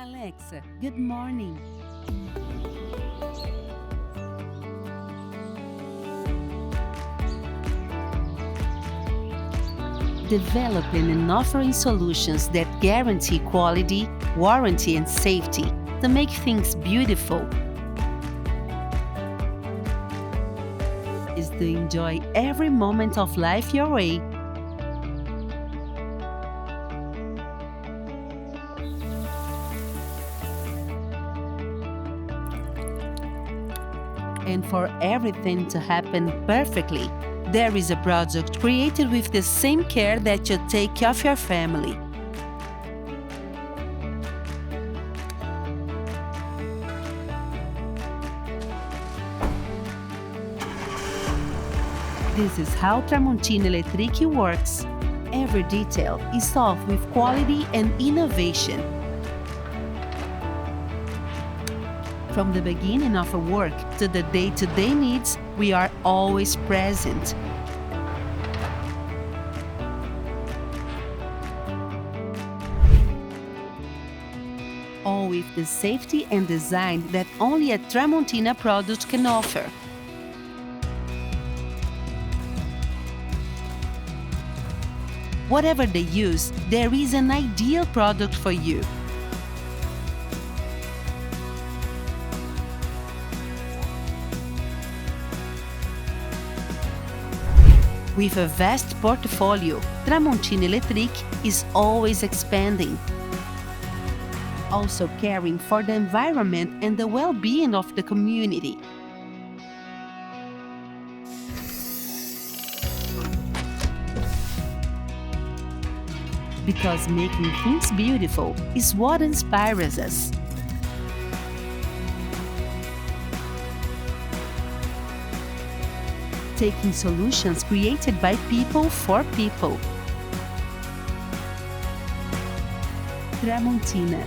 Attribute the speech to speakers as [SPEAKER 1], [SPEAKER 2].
[SPEAKER 1] Alexa, good morning. Developing and offering solutions that guarantee quality, warranty, and safety to make things beautiful is to enjoy every moment of life your way. And for everything to happen perfectly, there is a product created with the same care that you take of your family. This is how Tramontina Eletrik works. Every detail is solved with quality and innovation. From the beginning of a work to the day-to-day needs, we are always present. All with the safety and design that only a Tramontina product can offer. Whatever the use, there is an ideal product for you. With a vast portfolio, Tramontina Eletrik is always expanding, also caring for the environment and the well-being of the community. Because making things beautiful is what inspires us. Taking solutions created by people for people. Tramontina.